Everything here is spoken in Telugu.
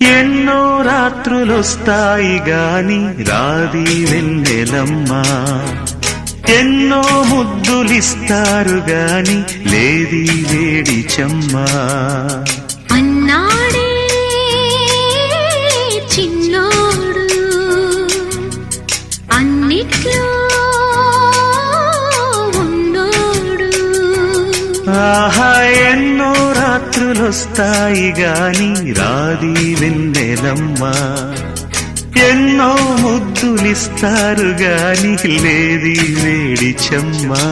ఎన్నో రాత్రులొస్తాయి గాని రాది వెన్నెలమ్మా, ఎన్నో ముద్దులిస్తారు గాని లేది వేడి చెమ్మా. అన్నాడే చిన్నోడు అన్నిట్లో ఉన్నోడు. ఆహా ఎన్నో రాత్రులొస్తాయి గాని రాది వెన్నెలమ్మా, ఎన్నో ముద్దులిస్తారు గాని లేది వేడి చెమ్మా.